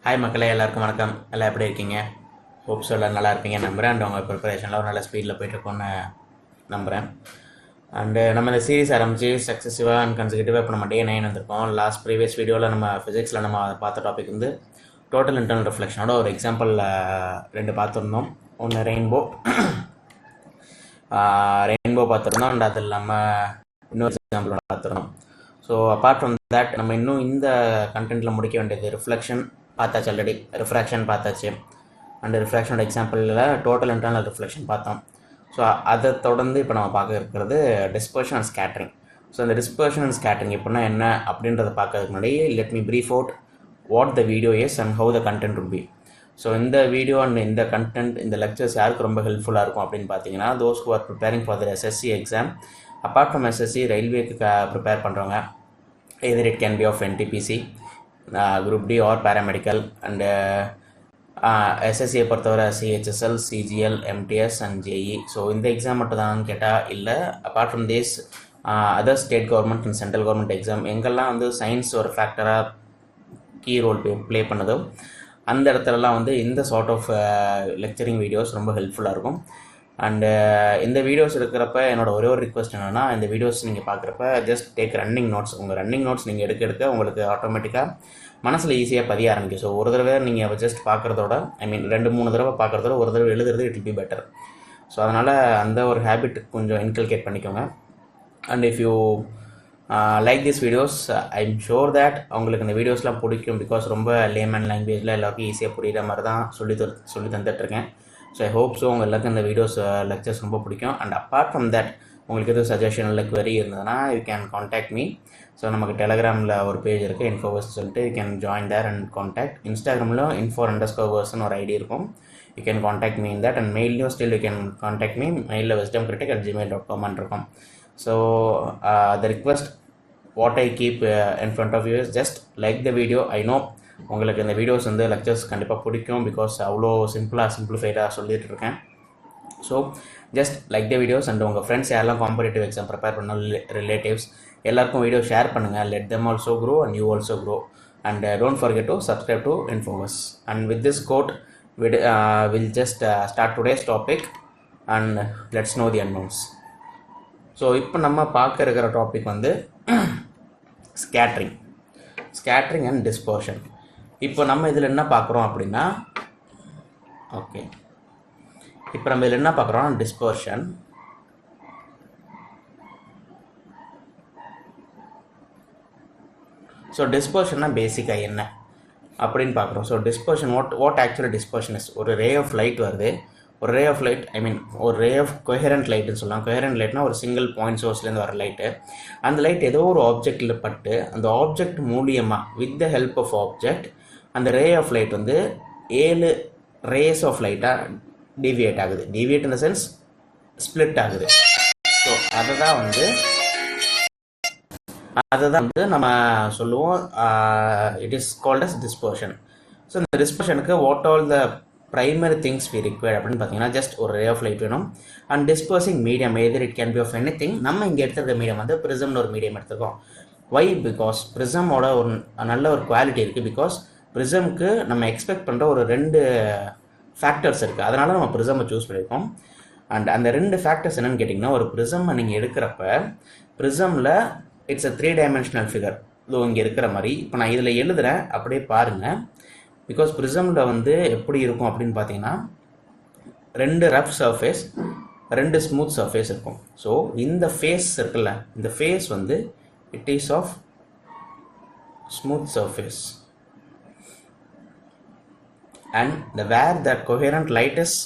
Hi மக்களே, எல்லாருக்கும் வணக்கம். எல்லாம் எப்படி இருக்கீங்க? ஹோப்ஸ் எல்லாம் நல்லா இருப்பீங்க நம்புகிறேன். அண்ட் உங்கள் ப்ரிப்பரேஷனில் ஒரு நல்ல ஸ்பீடில் போயிட்டுருக்கோன்னு நம்புகிறேன். அண்டு நம்ம இந்த சீரிஸ் ஆரம்பித்து சக்ஸஸிவாக அண்ட் கன்சிக்யூட்டிவாக இப்போ நம்ம டே 9 வந்திருக்கோம். லாஸ்ட் ப்ரீவியஸ் வீடியோவில் நம்ம ஃபிசிக்ஸில் நம்ம பார்த்த டாபிக் வந்து டோட்டல் இன்டர்னல் ரிஃப்ளெக்ஷனோட ஒரு எக்ஸாம்பிள் 2 பார்த்துருந்தோம். ஒன்று ரெயின்போ பார்த்துருந்தோம். அண்ட் அது இல்லாமல் இன்னொரு எக்ஸாம்பிள் பார்த்துருந்தோம். ஸோ அப்பார்ட் ஃப்ரம் தேட் நம்ம இன்னும் இந்த கண்டென்ட்டில் முடிக்க வேண்டியது ரிஃப்ளெக்ஷன் பார்த்தாச்சு, ஆல்ரெடி ரிஃப்ராக்ஷன் பார்த்தாச்சு. அண்ட் ரிஃப்ராக்ஷனோட எக்ஸாம்பிளில் டோட்டல் இன்டர்னல் ரிஃப்ளெக்ஷன் பார்த்தோம். ஸோ அதை தொடர்ந்து இப்போ நம்ம பார்க்க இருக்கிறது டிஸ்பர்ஷன் அண்ட் ஸ்கேட்டரிங். ஸோ இந்த டிஸ்பர்ஷன் அண்ட் ஸ்கேட்டரிங் எப்படின்னா என்ன அப்படின்றத பார்க்கறதுக்கு முன்னாடி let me brief out what the video is and how the content would be. So இந்த வீடியோ அண்ட் இந்த கண்டென்ட், இந்த லெக்சர்ஸ் யாருக்கு ரொம்ப ஹெல்ப்ஃபுல்லாக இருக்கும் அப்படின்னு பார்த்தீங்கன்னா, those who are preparing for the SSC exam. Apart from SSC, ரயில்வேக்கு ப்ரிப்பேர் பண்ணுறவங்க, either it can be of NTPC, group D or paramedical. And எஸ்எஸ்சியை பொறுத்தவரை CHSL, CGL, MTS and JE. So இந்த எக்ஸாம் மட்டும் தான் கேட்டால் இல்லை, apart from this other state government and central government exam எங்கெல்லாம் வந்து சயின்ஸ் ஒரு ஃபேக்டராக கீ ரோல் ப்ளே பண்ணதோ அந்த இடத்துலலாம் வந்து இந்த சார்ட் ஆஃப் லெக்சரிங் வீடியோஸ் ரொம்ப ஹெல்ப்ஃபுல்லாக இருக்கும். அண்டு இந்த வீடியோஸ் இருக்கிறப்ப என்னோட ஒரே ஒரு ரிக்வஸ்ட் என்னென்னா, இந்த வீடியோஸ் நீங்கள் பார்க்குறப்ப ஜஸ்ட் டேக் ரன்னிங் நோட்ஸ். உங்கள் ரன்னிங் நோட்ஸ் நீங்கள் எடுக்க உங்களுக்கு ஆட்டோமேட்டிக்காக மனசில் ஈஸியாக பதிய ஆரம்பிக்கும். ஸோ ஒரு தடவை நீங்கள் ஜஸ்ட் பார்க்குறதோட, ஐ மீன் 2-3 தடவை பார்க்குறதோட ஒரு தடவை எழுதுறது it will be better. So அதனால் அந்த ஒரு ஹேபிட் கொஞ்சம் இன்கல்கேட் பண்ணிக்கோங்க. And if you like this videos, I am sure that அவங்களுக்கு இந்த வீடியோஸ்லாம் பிடிக்கும். பிகாஸ் ரொம்ப லேமன் லாங்குவேஜில் எல்லாருக்கும் ஈஸியாக புரிகிற மாதிரி தான் சொல்லி தந்துட்டுருக்கேன். ஸோ ஐ ஹோப் ஸோ உங்கள் எல்லாருக்கும் இந்த வீடியோஸ் லெக்சர்ஸ் ரொம்ப பிடிக்கும். அண்ட் அப்பார்ட் ஃப்ரம் தட் உங்களுக்கு எதுவும் சஜஷன் இல்லை query இருந்ததுன்னா you can contact me. So நமக்கு டெலகிராமில் ஒரு பேஜ் இருக்குது, இன்ஃபோவர்ஸ் சொல்லிட்டு, you can join there and contact. இன்ஸ்டாகிராமில் info_verse ஒரு ஐடி இருக்கும், you can contact me in that. And மெயிலையும் still you can contact me, மெயிலில் wisdomcritic@gmail.com இருக்கும். So the request what I keep in front of you is just like the video. I know உங்களுக்கு இந்த videos வந்து lectures கண்டிப்பாக பிடிக்கும், because அவ்வளோ சிம்பிளிஃபைடாக சொல்லிட்டு இருக்கேன். So just like the videos. And உங்கள் ஃப்ரெண்ட்ஸ் யாரெல்லாம் காம்படிட்டிவ் எக்ஸாம் ப்ரிப்பேர் பண்ண ரிலேட்டிவ்ஸ் எல்லாருக்கும் வீடியோ ஷேர் பண்ணுங்கள். Let them also grow and you also grow. And don't forget to subscribe to Infoverse. And with this code will just start today's topic and let's know the unknowns. So இப்போ நம்ம பார்க்க இருக்கிற topic வந்து scattering and dispersion. இப்போ நம்ம இதில் என்ன பார்க்குறோம் அப்படின்னா, ஓகே, இப்போ நம்ம இதில் என்ன பார்க்குறோம், டிஸ்பர்ஷன். ஸோ டிஸ்பர்ஷன்னா பேசிக்காக என்ன அப்படின்னு பார்க்குறோம். So dispersion, what actually dispersion is. ஒரு ரே ஆஃப் லைட் வருது, ஒரு ரே ஆஃப் லைட், ஐ மீன் ஒரு ரே ஆஃப் கொஹெரண்ட் லைட்டுன்னு சொல்லலாம். கொஹெரண்ட் லைட்னா ஒரு சிங்கிள் பாயிண்ட் சோர்ஸ்லேருந்து வர லைட்டு. அந்த லைட் ஏதோ ஒரு ஆப்ஜெக்டில் பட்டு அந்த ஆப்ஜெக்ட் மூலியமாக with the help of object அந்த ரே ஆஃப் லைட் வந்து 7 ரேஸ் ஆஃப் லைட்டாக டீவியேட் ஆகுது. Deviate in the sense split ஆகுது. ஸோ அதை தான் வந்து நம்ம சொல்லுவோம், it is called as dispersion. So இந்த டிஸ்பர்ஷனுக்கு what all the primary things we require அப்படின்னு பார்த்தீங்கன்னா, ஜஸ்ட் ஒரு ரே ஆஃப் லைட் வேணும். And dispersing medium, either it can be of anything. நம்ம இங்கே எடுத்துருக்க மீடியம் வந்து ப்ரிசம்னு ஒரு மீடியம் எடுத்துருக்கோம். வை? பிகாஸ் ப்ரிசமோட ஒரு நல்ல ஒரு குவாலிட்டி இருக்குது. பிகாஸ் ப்ரிசம்க்கு நம்ம எக்ஸ்பெக்ட் பண்ணுற ஒரு 2 ஃபேக்டர்ஸ் இருக்குது, அதனால் நம்ம ப்ரிசமை சூஸ் பண்ணியிருக்கோம். அண்ட் அந்த 2 ஃபேக்டர்ஸ் என்னென்னு கேட்டிங்கன்னா, ஒரு ப்ரிசம்மை நீங்கள் எடுக்கிறப்ப ப்ரிசமில் இட்ஸ் அ 3-dimensional ஃபிகர். இதோ இங்கே இருக்கிற மாதிரி இப்போ நான் இதில் எழுதுகிறேன், அப்படியே பாருங்கள். பிகாஸ் ப்ரிசமில் வந்து எப்படி இருக்கும் அப்படின்னு பார்த்தீங்கன்னா, 2 ரஃப் சர்ஃபேஸ், 2 ஸ்மூத் சர்ஃபேஸ் இருக்கும். ஸோ இந்த ஃபேஸ் இருக்குல்ல, இந்த ஃபேஸ் வந்து it is of smooth surface. And where the coherent light is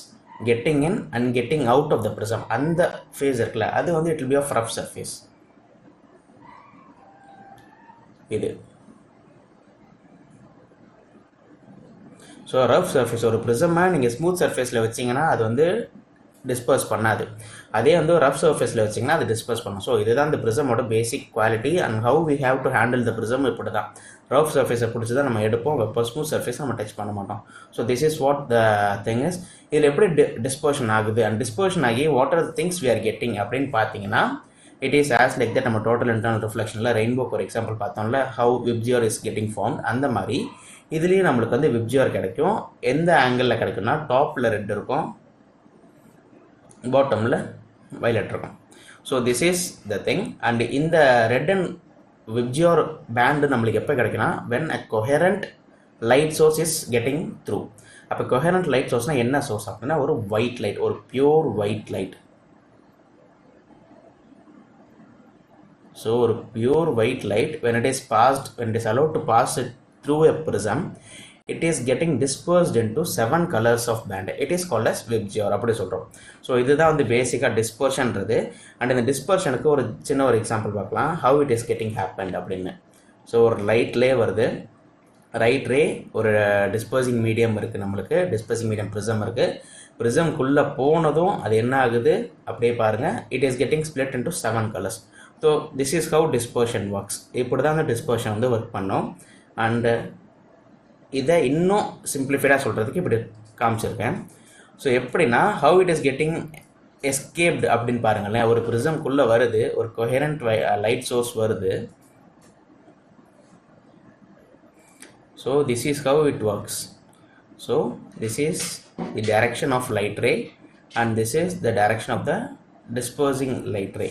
getting in and getting out of the prism, அந்த ஃபேஸ் இருக்குல்ல, அது வந்து it will be of rough surface. இது ஸோ ரஃப் சர்ஃபேஸ். ஒரு ப்ரிசமை நீங்கள் ஸ்மூத் சர்ஃபேஸில் வச்சிங்கன்னா அது வந்து டிஸ்பர்ஸ் பண்ணாது. அதே வந்து ரஃப் சர்ஃபேஸில் வச்சிங்கன்னா அது டிஸ்பர்ஸ் பண்ணும். ஸோ இதுதான் இந்த ப்ரிசமோட basic quality. And how we have to handle the prism இப்படி தான். ரஃப் சர்ஃபேஸை பிடிச்சி தான் நம்ம எடுப்போம், வெப்போ ஸ்மூத் சர்ஃபேஸை நம்ம டச் பண்ண மாட்டோம். So this is what the thing is. இதில் எப்படி டிஸ்பர்ஷன் ஆகுது அண்ட் டிஸ்பர்ஷன் ஆகி what are the things we are getting அப்படின்னு பார்த்தீங்கன்னா, it is as like that நம்ம டோட்டல் இன்டர்னல் ரிஃப்ளெக்ஷனில் ரெயின்போக்கு ஒரு எக்ஸாம்பிள் பார்த்தோம்ல how VIBGYOR is getting form, அந்த மாதிரி இதுலேயும் நம்மளுக்கு வந்து விப்ஜியோர் கிடைக்கும். எந்த ஆங்கிளில் கிடைக்கும்னா டாப்பில் ரெட் இருக்கும், பாட்டமில் வயலட் இருக்கும். So this is the thing. And இந்த ரெட் அண்ட் விப்ஜியோர் பேண்டு நம்மளுக்கு எப்போ கிடைக்குன்னா when a coherent light source is getting through. அப்போ கொஹரண்ட் லைட் சோர்ஸ்னால் என்ன சோர்ஸ் அப்படின்னா ஒரு ஒயிட் லைட், ஒரு பியூர் ஒயிட் லைட். ஸோ ஒரு pure white light when it is allowed to pass it through a prism, it is getting dispersed into 7 colors of band. It is called as VIBGYOR அப்படி சொல்கிறோம். So இதுதான் வந்து பேசிக்காக டிஸ்பர்ஷன்றது. And இந்த டிஸ்பர்ஷனுக்கு ஒரு சின்ன ஒரு எக்ஸாம்பிள் பார்க்கலாம், how it is getting happened அப்படின்னு. ஸோ ஒரு லைட்லேயே வருது, ரைட் ரே, ஒரு டிஸ்பர்சிங் மீடியம் இருக்குது, நம்மளுக்கு டிஸ்பர்சிங் மீடியம் ப்ரிசம் இருக்குது. ப்ரிசம்குள்ளே போனதும் அது என்ன ஆகுது அப்படியே பாருங்கள், it is getting split into 7 colours. So this is how dispersion works. இப்படி தான் அந்த டிஸ்பர்ஷன் வந்து ஒர்க் பண்ணோம். அண்டு இதை இன்னும் சிம்பிளிஃபைடாக சொல்கிறதுக்கு இப்படி காமிச்சிருக்கேன். ஸோ எப்படின்னா how it is getting escaped அப்படின்னு பாருங்களேன். ஒரு ப்ரிசம்குள்ளே வருது, ஒரு கொஹரண்ட் லைட் சோர்ஸ் வருது. So this is how it works. So this is the direction of light ray and this is the direction of the dispersing light ray.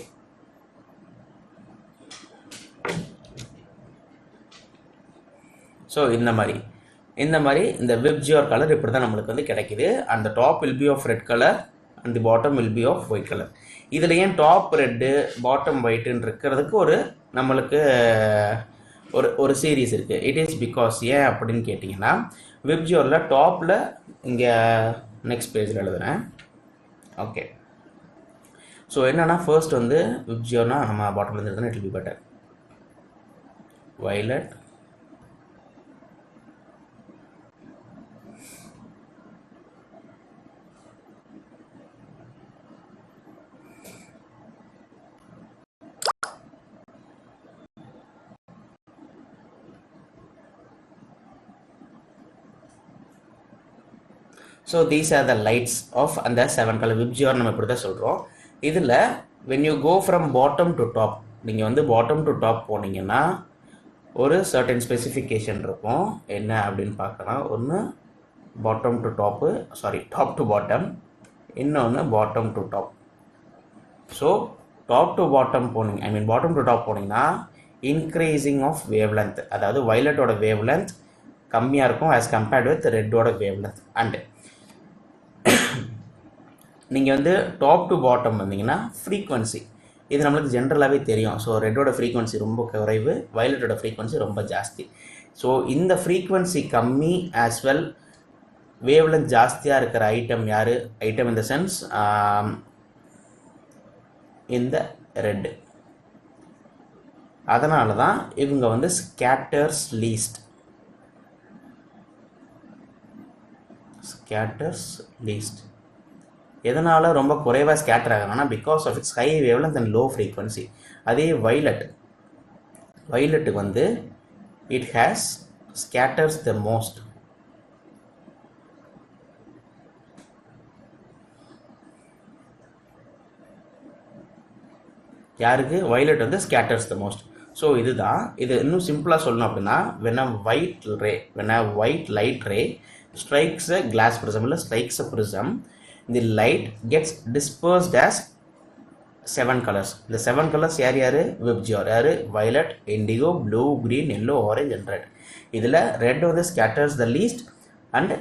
So இந்த மாதிரி இந்த VIBGYOR colour இப்படி தான் நம்மளுக்கு வந்து கிடைக்குது. and the top will be of red color and the bottom will be of white color. இதில் ஏன் டாப் ரெட்டு பாட்டம் ஒயிட்டுன்னு இருக்கிறதுக்கு ஒரு நம்மளுக்கு ஒரு சீரீஸ் இருக்குது. இட் இஸ் பிகாஸ் ஏன் அப்படின்னு கேட்டிங்கன்னா விப்ஜியோரில் டாப்பில் இங்கே நெக்ஸ்ட் பேஜில் எழுதுகிறேன். ஓகே, ஸோ என்னென்னா ஃபர்ஸ்ட் வந்து விப்ஜியோர்னா நம்ம பாட்டமில் இருந்து எழுதுனா it will be better. Violet, so these are the lights of அந்த 7 கலர் விப்ஜியோர் நம்ம இப்படி தான் சொல்கிறோம். இதில் when you go from bottom to top, நீங்கள் வந்து பாட்டம் டு டாப் போனீங்கன்னா ஒரு சர்டன் ஸ்பெசிஃபிகேஷன் இருக்கும். என்ன அப்படின்னு பார்க்கலாம். ஒன்று bottom to top, sorry top to bottom, இன்னொன்று bottom to top. So top to bottom போனீங்க, பாட்டம் டு டாப் போனீங்கன்னா இன்க்ரீசிங் ஆஃப் வேவ் லென்த், அதாவது வயலட்டோட வேவ் லென்த் கம்மியாக இருக்கும் ஆஸ் கம்பேர்ட் வித் ரெட்டோட வேவ் லென்த். அண்டு நீங்கள் வந்து டாப் டு பாட்டம் வந்தீங்கன்னா ஃப்ரீக்வன்சி, இது நம்மளுக்கு ஜென்ரலாகவே தெரியும். ஸோ ரெட்டோட ஃப்ரீக்வன்சி ரொம்ப குறைவு, வயலட்டோட ஃப்ரீக்வன்சி ரொம்ப ஜாஸ்தி. ஸோ இந்த ஃப்ரீக்வன்சி கம்மி ஆஸ் வெல் வேவ் லென்த் ஜாஸ்தியாக இருக்கிற ஐட்டம் யார்? ஐட்டம் இன் த சென்ஸ் இந்த ரெட்டு. அதனால தான் இவங்க வந்து ஸ்கேட்டர்ஸ் லீஸ்ட். எதனால் ரொம்ப குறைவாக ஸ்கேட்டர் ஆகுதுன்னா because of its high wavelength and low frequency. அதே வயலட்டுக்கு வந்து it has scatters the most. யாருக்கு? வயலட் வந்து ஸ்கேட்டர்ஸ் த மோஸ்ட். ஸோ இதுதான். இது இன்னும் சிம்பிளாக சொல்லணும் அப்படின்னா when a white light ray strikes a glass prism, strikes a prism, the light gets dispersed as 7 colors. The 7 colors யார்? விப்ஜியோர். யார்? violet, indigo, blue, green, yellow, orange and red. இதில் red வந்து scatters the least and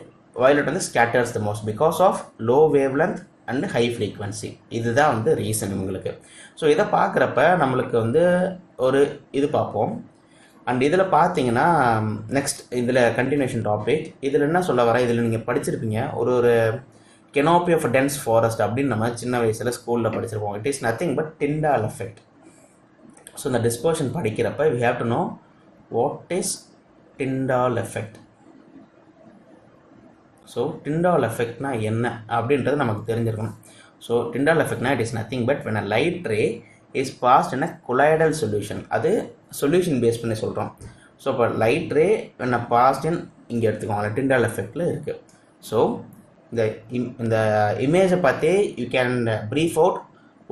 violet வந்து scatters the most because of low wavelength and high frequency. இதுதான் வந்து reason உங்களுக்கு. So இதை பார்க்குறப்ப நம்மளுக்கு வந்து ஒரு இது பார்ப்போம். அண்ட் இதில் பார்த்தீங்கன்னா நெக்ஸ்ட் இதில் கண்டினியூஷன் டாபிக். இதில் என்ன சொல்ல வரேன், இதில் நீங்கள் படிச்சிருப்பீங்க ஒரு கெனோப்பி ஆஃப் டென்ஸ் ஃபாரஸ்ட் அப்படின்னு நம்ம சின்ன வயசில் ஸ்கூலில் படிச்சிருப்போம். It is nothing but Tyndall effect. So இந்த டிஸ்பர்ஷன் படிக்கிறப்ப we have to know what is Tyndall effect. So Tyndall எஃபெக்ட்னா என்ன அப்படின்றது நமக்கு தெரிஞ்சிருக்கணும். ஸோ டிண்டால் எஃபெக்ட்னா it is nothing but when a light ray is passed in a colloidal solution. அது solution base பண்ணி சொல்கிறோம். ஸோ இப்போ light ray when a passed in இங்கே எடுத்துக்கோங்க, டிண்டால் எஃபெக்டில் இருக்குது. ஸோ இந்த இமேஜை பார்த்தே you can brief out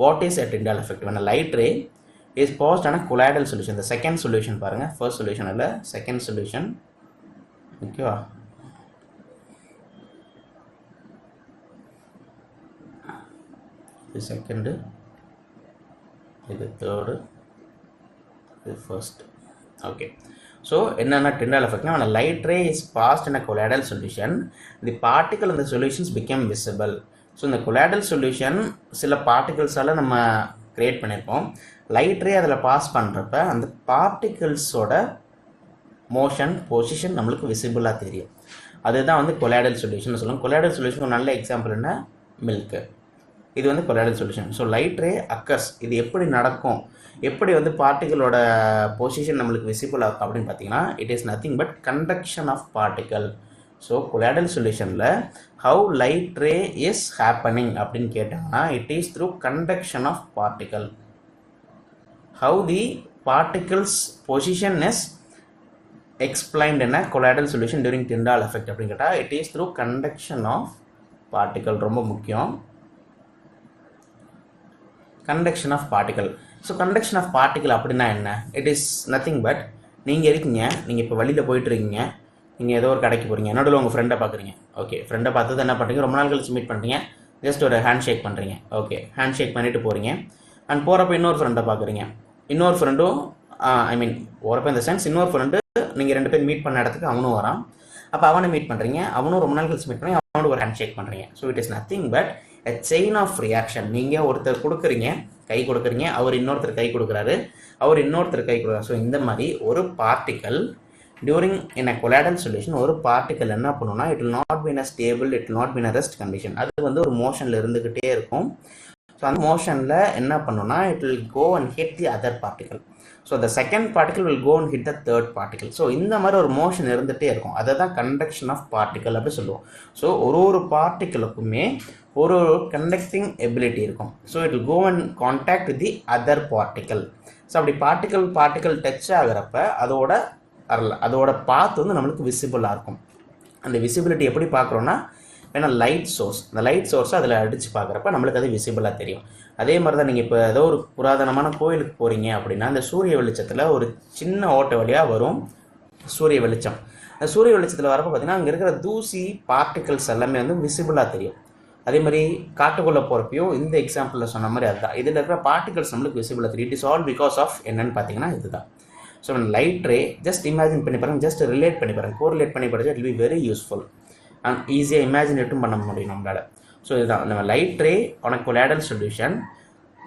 What is a Tyndall effect? When a light ray is passed on a colloidal solution, the second solution பாருங்க, first solution அல்ல, second solution, ஓகேவா? இது செகண்ட், இது தேர்டு, இது ஃபர்ஸ்ட். ஓகே, ஸோ என்னென்னா Tyndall effect? When a light ray is passed in a colloidal solution, the particle in the solutions become visible. So இந்த colloidal solution சில பார்ட்டிகல்ஸால் நம்ம create பண்ணியிருப்போம். லைட் ரே அதில் பாஸ் பண்ணுறப்ப அந்த பார்ட்டிகல்ஸோட மோஷன் பொசிஷன் நம்மளுக்கு விசிபிளாக தெரியும். அதுதான் வந்து கொலாய்டல் சொல்யூஷன் சொல்லுவோம். கொலாய்டல் சொல்யூஷன் ஒரு நல்ல எக்ஸாம்பிள் என்ன, மில்க்கு. இது வந்து colloidal solution. So light ray occurs, இது எப்படி நடக்கும், எப்படி வந்து பார்ட்டிகளோட பொசிஷன் நம்மளுக்கு விசிபிள் ஆகும் அப்படின்னு பார்த்தீங்கன்னா, it is nothing but conduction of particle. So colloidal சொல்யூஷனில் how light ray is happening அப்படின்னு கேட்டாங்கன்னா, it is through conduction of particle. How the particles position is explained in a colloidal solution during Tyndall effect அப்படின்னு கேட்டால், it is through conduction of particle. ரொம்ப முக்கியம், conduction of particle. So conduction of particle அப்படின்னா என்ன? it is nothing but, நீங்கள் இருக்கீங்க, நீங்கள் இப்போ வழியில் போயிட்டுருக்கீங்க, நீங்கள் ஏதோ ஒரு கடைக்கு போகிறீங்க, நடுவில் உங்கள் ஃப்ரெண்டை பார்க்குறீங்க. ஓகே, ஃப்ரெண்டை பார்த்தது என்ன பண்ணுறீங்க, ரொம்ப நாள் கழிச்சு மீட் பண்ணுறீங்க, ஜஸ்ட் ஒரு ஹேண்ட் ஷேக் பண்ணுறீங்க. ஓகே, ஹேண்ட் ஷேக் பண்ணிவிட்டு போகிறீங்க. அண்ட் போகிறப்ப இன்னொரு ஃப்ரெண்டை பார்க்குறீங்க, இன்னொரு ஃப்ரெண்டும் போகிறப்ப இந்த சென்ஸ் இன்னொரு ஃப்ரெண்டு நீங்கள் 2 பேர் மீட் பண்ண இடத்துக்கு அவனும் வரான். அப்போ அவனை மீட் பண்ணுறீங்க, அவனும் ரொம்ப நாள் கழிச்சு மீட் பண்ணி அவனோட ஒரு ஹேண்ட் ஷேக் பண்ணுறீங்க. So it is nothing but a chain of reaction. நீங்கள் ஒருத்தர் கொடுக்குறீங்க, கை கொடுக்குறீங்க, அவர் இன்னொருத்தர் கை கொடுக்குறாரு, அவர் இன்னொருத்தர் கை கொடுக்குறாரு. ஸோ இந்த மாதிரி ஒரு பார்ட்டிக்கல் டியூரிங் இன் அ கொலாய்டல் சொல்யூஷன், ஒரு பார்ட்டிக்கல் என்ன பண்ணுன்னா, it will not be in a stable, it will not be in a rest condition. அது வந்து ஒரு மோஷனில் இருந்துக்கிட்டே இருக்கும். ஸோ அந்த மோஷனில் என்ன பண்ணுன்னா, it will go and hit the other particle. So the second particle will go and hit the third particle. So இந்த மாதிரி ஒரு மோஷன் இருந்துகிட்டே இருக்கும். அதை தான் கண்டக்ஷன் ஆஃப் பார்ட்டிக்கல் அப்படி சொல்லுவோம். ஸோ ஒரு பார்ட்டிக்கலுக்குமே ஒரு கண்டக்டிங் எபிலிட்டி இருக்கும். So it will go and contact with the other particle. So அப்படி பார்ட்டிக்கல் டச் ஆகிறப்ப அதோட பாத் வந்து நம்மளுக்கு விசிபிளாக இருக்கும். அந்த விசிபிலிட்டி எப்படி பார்க்குறோன்னா, ஏன்னா லைட் சோர்ஸ், அந்த லைட் சோர்ஸை அதில் அடித்து பார்க்குறப்ப நம்மளுக்கு அது விசிபிளாக தெரியும். அதே மாதிரி தான் நீங்கள் இப்போ ஏதோ ஒரு புராதனமான கோயிலுக்கு போகிறீங்க அப்படின்னா, அந்த சூரிய வெளிச்சத்தில் ஒரு சின்ன ஓட்டை வழியாக வரும் சூரிய வெளிச்சம். அந்த சூரிய வெளிச்சத்தில் வரப்போ பார்த்தீங்கன்னா, அங்கே இருக்கிற தூசி பார்ட்டிகல்ஸ் எல்லாமே வந்து விசிபிளாக தெரியும். அதே மாதிரி காட்டுக்குள்ளே போகிறப்பையும் இந்த எக்ஸாம்பிளில் சொன்ன மாதிரி அதுதான், இதில் இருக்கிற பார்ட்டிகல்ஸ் நம்மளுக்கு விசிபிளாக தெரியும். It is all because of என்னன்னு பார்த்தீங்கன்னா இதுதான். So light ray just imagine பண்ணி பாருங்கள், ஜஸ்ட் ரிலேட் பண்ணி பாருங்கள், கோரிலேட் பண்ணி படிச்சா it will be very useful and ஈஸியாக இமேஜினேட்டும் பண்ண முடியும் நம்மளால். ஸோ இதுதான், நம்ம light ray on a colloidal solution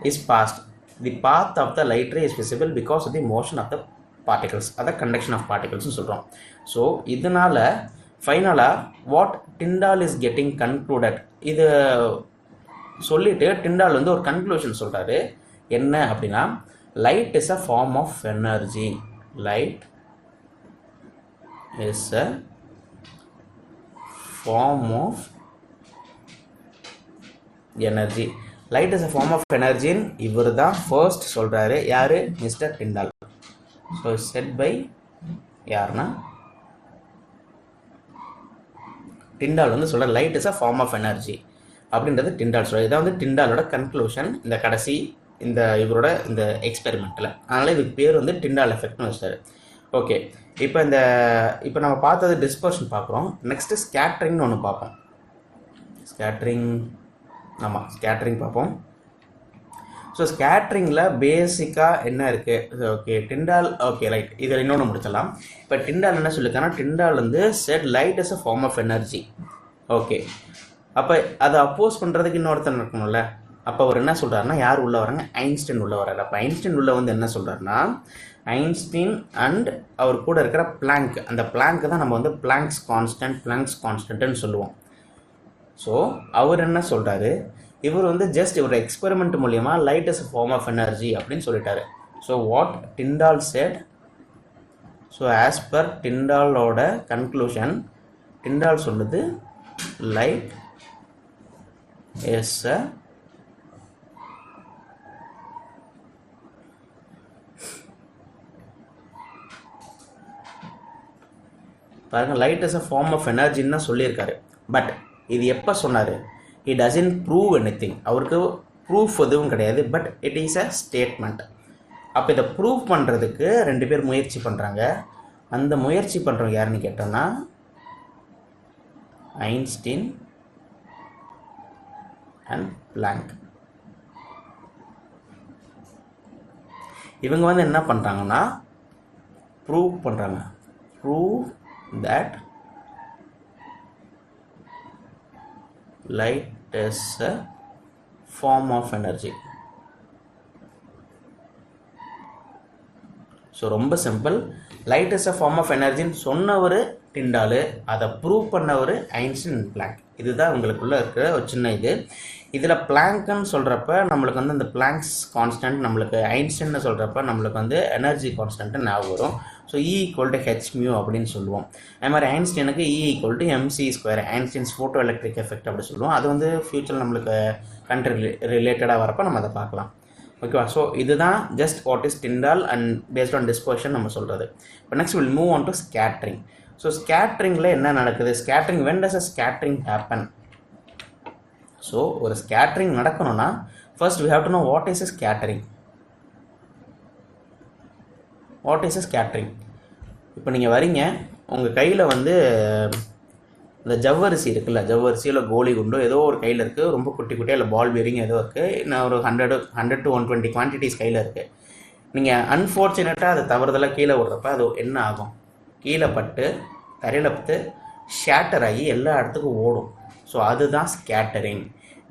is passed. The path of the light ray is visible because of the motion of the particles. அதான் கண்டக்ஷன் ஆஃப் பார்ட்டிகல்ஸ்னு சொல்கிறோம். ஸோ இதனால் ஃபைனலாக what Tyndall is getting concluded, இது சொல்லிவிட்டு Tyndall வந்து ஒரு conclusion சொல்கிறாரு. என்ன அப்படின்னா, light is a form of energy. Light is a form of energy. Light is a form of எனர்ஜின்னு இவர் தான் ஃபர்ஸ்ட் சொல்கிறாரு. யார்? Mister Tyndall. So said by யாருன்னா Tyndall வந்து சொல்கிற light is a form of energy அப்படின்றது Tyndall சொல்கிறார். இதான் வந்து Tyndallோட கன்க்ளூஷன் இந்த கடைசி இவரோட இந்த எக்ஸ்பெரிமெண்ட்டில். அதனால் இதுக்கு பேர் வந்து Tyndall எஃபெக்ட்னு வச்சார். ஓகே, இப்போ நம்ம பார்த்தது டிஸ்பர்ஷன் பார்க்குறோம். நெக்ஸ்ட்டு ஸ்கேட்ரிங்னு ஒன்று பார்ப்போம். ஸ்கேட்ரிங் பார்ப்போம். ஸோ ஸ்கேட்ரிங்கில் பேசிக்காக என்ன இருக்குது? ஓகே, Tyndall, ஓகே ரைட், இதில் இன்னொன்று முடிச்சிடலாம். இப்போ Tyndall என்ன சொல்லியிருக்காங்கன்னா, Tyndall வந்து said light is a form of energy. Okay, அப்போ அதை அப்போஸ் பண்ணுறதுக்கு இன்னொருத்தன் இருக்கணும்ல. அப்போ அவர் என்ன சொல்கிறாருன்னா, யார் உள்ளே வராங்க? ஐன்ஸ்டைன் உள்ளே வர்றாரு. அப்போ ஐன்ஸ்டைன் உள்ளே வந்து என்ன சொல்கிறாருன்னா, ஐன்ஸ்டீன் அண்ட் அவர் கூட இருக்கிற பிளாங்க், அந்த பிளாங்க்கு தான் நம்ம வந்து பிளாங்க்ஸ் கான்ஸ்டன்ட்னு சொல்லுவோம். ஸோ அவர் என்ன சொல்கிறாரு, இவர் வந்து ஜஸ்ட் இவர் எக்ஸ்பெரிமெண்ட் மூலியமா light is form of energy அப்படின்னு சொல்லிட்டாரு. So what Tyndall said, so as per Tyndallோட கன்க்ளூஷன், Tyndall சொல்லுது லைட் இஸ் அ பாருங்க, light is a form of எனர்ஜின்னு தான் சொல்லியிருக்காரு. பட் இது எப்போ சொன்னார்? he doesn't prove anything. அவருக்கு ப்ரூஃப் எதுவும் கிடையாது, but it is a statement. அப்போ இதை ப்ரூவ் பண்ணுறதுக்கு 2 பேர் முயற்சி பண்ணுறாங்க. அந்த முயற்சி பண்ணுறவங்க யாருன்னு கேட்டோன்னா ஐன்ஸ்டீன் அண்ட் பிளாங்க். இவங்க வந்து என்ன பண்ணுறாங்கன்னா ப்ரூவ் பண்ணுறாங்க. Prove that light is a form of energy. So ரொம்ப simple. Light is a form of எனர்ஜின்னு சொன்னவர் டிண்டாலு, அதை ப்ரூவ் பண்ணவர் ஐன்ஸ்டீன் பிளாங்க். இதுதான் உங்களுக்குள்ளே இருக்கிற ஒரு சின்ன இது. இதில் பிளாங்க்னு சொல்கிறப்ப நம்மளுக்கு வந்து அந்த பிளாங்க்ஸ் கான்ஸ்டன்ட், நம்மளுக்கு ஐன்ஸ்டீன்னு சொல்கிறப்ப நம்மளுக்கு வந்து எனர்ஜி கான்ஸ்டன்ட்டு ஞாபகம் வரும். ஸோ E = hμ அப்படின்னு சொல்லுவோம். அதே மாதிரி ஐன்ஸ்டீனுக்கு E = mc², Einstein's photo electric effect அப்படி சொல்லுவோம். அது வந்து ஃபியூச்சரில் நம்மளுக்கு கண்ட்ரி ரிலேட்டடாக வரப்போ நம்ம அதை பார்க்கலாம். ஓகேவா? ஸோ இதுதான் just what is Tyndall and based on dispersion நம்ம சொல்கிறது. இப்போ next will move on to scattering. So ஸ்கேட்ரிங்கில் என்ன நடக்குது? Scattering, when does a scattering happen? So ஒரு ஸ்கேட்ரிங் நடக்கணும்னா first we have to know what is a scattering. What is a scattering? இப்போ நீங்கள் வரீங்க, உங்கள் கையில் வந்து இந்த ஜவ்வரிசி இருக்குல்ல, ஜவ்வரிசியில் கோலி குண்டோ ஏதோ ஒரு கையில் இருக்குது, ரொம்ப குட்டி குட்டியாக இல்லை பால் பேரிங் ஏதோ இருக்குது, இன்னும் ஒரு 100 to 120 குவான்டிட்டிஸ் கையில் இருக்குது. நீங்கள் அன்ஃபார்ச்சுனேட்டாக அதை தவறுதலாக கீழே விடுறப்ப அது என்ன ஆகும்? கீழே பட்டு தரையில் பட்டு ஷேட்டர் ஆகி எல்லா இடத்துக்கும் ஓடும். ஸோ அதுதான் ஸ்கேட்டரிங்.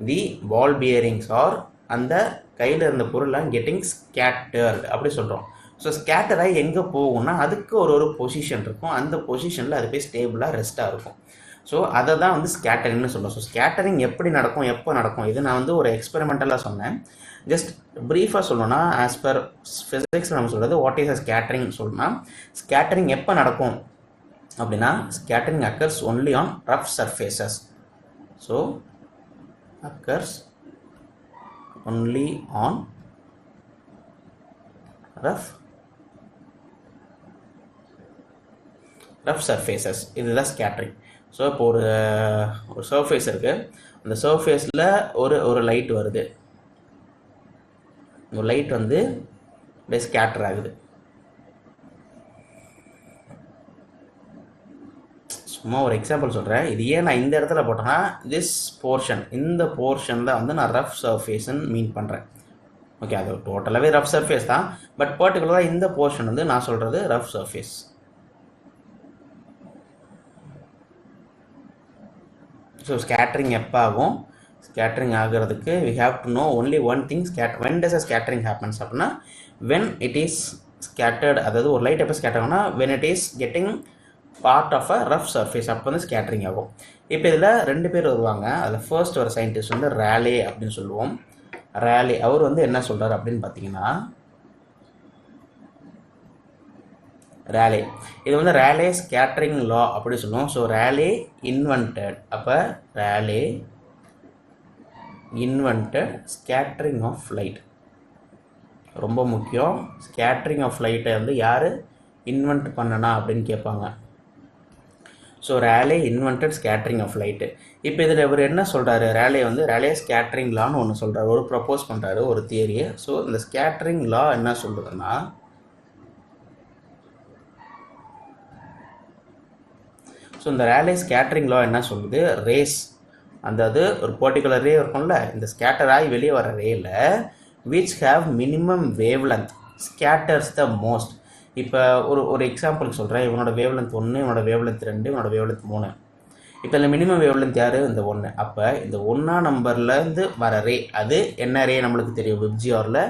தி பால் பியரிங்ஸ் ஆர் அந்த கையில் இருந்த பொருளாக கெட்டிங் ஸ்கேட்டர்டு அப்படி சொல்கிறோம். ஸோ ஸ்கேட்டர் ஆகி எங்கே போகும்னா அதுக்கு ஒரு பொசிஷன் இருக்கும், அந்த பொசிஷனில் அது போய் ஸ்டேபிளாக ரெஸ்ட்டாக இருக்கும். ஸோ அதை தான் வந்து ஸ்கேட்டரிங்னு சொல்கிறோம். ஸோ ஸ்கேட்டரிங் எப்படி நடக்கும், எப்போ நடக்கும், இது நான் வந்து ஒரு எக்ஸ்பெரிமெண்டலாக சொன்னேன். ஜஸ்ட் ப்ரீஃபாக சொல்லணும்னா ஆஸ் பர் ஃபிசிக்ஸ் நம்ம சொல்கிறது வாட் இஸ் அ ஸ்கேட்டரிங் சொல்லணும்னா, ஸ்கேட்டரிங் எப்போ நடக்கும் அப்படின்னா scattering occurs only on rough surfaces. So occurs only on rough surfaces. இதுதான் ஸ்கேட்டரிங். ஸோ இப்போ ஒரு சர்ஃபேஸ் இருக்குது, அந்த சர்ஃபேஸில் ஒரு லைட் வருது, ஒரு லைட் வந்து அப்படியே ஸ்கேட்டர் ஆகுது. சும்மா ஒரு எக்ஸாம்பிள் சொல்கிறேன். இது ஏன் நான் இந்த இடத்துல போட்டேன்னா திஸ் போர்ஷன், இந்த போர்ஷனில் வந்து நான் ரஃப் சர்ஃபேஸ்ன்னு மீன் பண்ணுறேன். ஓகே, அது டோட்டலாகவே ரஃப் சர்ஃபேஸ் தான், பட் பர்டிகுலராக இந்த போர்ஷன் வந்து நான் சொல்கிறது ரஃப் சர்ஃபேஸ். ஸோ ஸ்கேட்டரிங் எப்போ ஆகும்? ஸ்கேட்டரிங் ஆகிறதுக்கு we have to know only one thing. when does a scattering happens அப்படின்னா when it is scattered, அதாவது ஒரு லைட் எப்போ ஸ்கேட்டர் ஆகும்னா when it is getting part of a rough surface, அப்போ வந்து ஸ்கேட்டரிங் ஆகும். இப்போ இதில் 2 பேர் வருவாங்க. அதில் ஃபர்ஸ்ட் ஒரு சயின்டிஸ்ட் வந்து ரேலே அப்படின்னு சொல்லுவோம். ரேலே அவர் வந்து என்ன சொல்கிறார் அப்படின்னு பார்த்தீங்கன்னா, ரேலே இது வந்து ரேலே ஸ்கேட்டரிங் லா அப்படி சொல்லுவோம். ஸோ ரேலே இன்வென்டட், அப்போ Rayleigh invented scattering of light. ரொம்ப முக்கியம், ஸ்கேட்டரிங் ஆஃப் லைட்டை வந்து யார் இன்வென்ட் பண்ணனா அப்படின்னு கேட்பாங்க. So Rayleigh invented scattering of light. இப்போ இதில் இவர் என்ன சொல்கிறாரு? ரேலே வந்து ரேலே ஸ்கேட்டரிங் லான்னு ஒன்று சொல்கிறார், ஒரு ப்ரப்போஸ் பண்ணுறாரு ஒரு தியரியை. ஸோ இந்த ஸ்கேட்டரிங் லா என்ன சொல்லுதுன்னா, ஸோ இந்த ரேலே ஸ்கேட்டரிங் லா என்ன சொல்லுது? ரேஸ், அதாவது ஒரு பர்டிகுலர் ரே இருக்கும்ல, இந்த ஸ்கேட்டர் ஆகி வெளியே வர ரேல which have minimum wavelength scatters the most. இப்போ ஒரு எக்ஸாம்பிளுக்கு சொல்கிறேன். இவனோட வேவ் லென்த் 1, இவனோட வேவ் லென்த் 2, இவனோட வேவ் லென்த் 3. இப்போ இந்த மினிமம் வேவ் லென்த் யார்? இந்த 1. அப்போ இந்த 1ஆம் நம்பர்லேருந்து வர ரே, அது என்ன ரே நம்மளுக்கு தெரியும். விப்ஜிஆரில்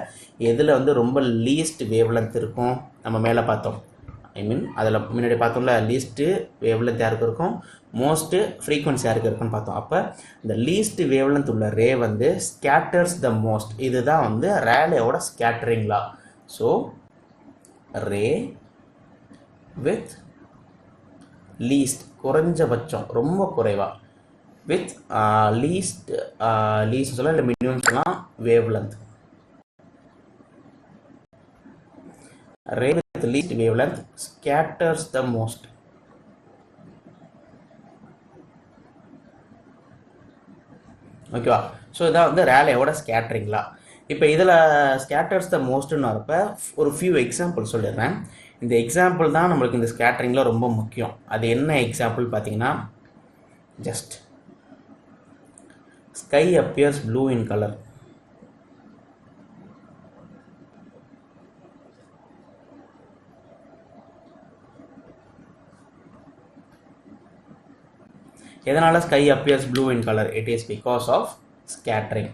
எதில் வந்து ரொம்ப லீஸ்ட் வேவ் லென்த் இருக்கும் நம்ம மேலே பார்த்தோம். அதில் முன்னாடி பார்த்தோம்ல, லீஸ்ட்டு வேவ் லென்த் யாருக்கு இருக்கும், மோஸ்ட்டு ஃப்ரீக்வன்சி யாருக்கு இருக்குன்னு பார்த்தோம். அப்போ இந்த லீஸ்ட் வேவ் லென்த் உள்ள ரே வந்து ஸ்கேட்டர்ஸ் த மோஸ்ட். இதுதான் வந்து ரேலேயோட scattering law. So ray with least, குறைஞ்சபட்சம் ரொம்ப குறைவா, வித் லீஸ்ட் சொல்லலாம், இல்லை மினிமம் சொல்லலாம், wavelength. Ray with least wavelength scatters the most. ஓகேவா? ஸோ இதான் வந்து ரேலேயோட ஸ்கேட்டரிங்லா. இப்போ இதில் ஸ்கேட்டர்ஸ் த மோஸ்ட்னு வரப்போ ஒரு ஃபியூ எக்ஸாம்பிள் சொல்லிடுறேன். இந்த எக்ஸாம்பிள் தான் நம்மளுக்கு இந்த ஸ்கேட்டரிங்கில் ரொம்ப முக்கியம். அது என்ன எக்ஸாம்பிள் பார்த்தீங்கன்னா, just sky appears blue in colour. எதனால் sky appears blue in colour? It is because of scattering.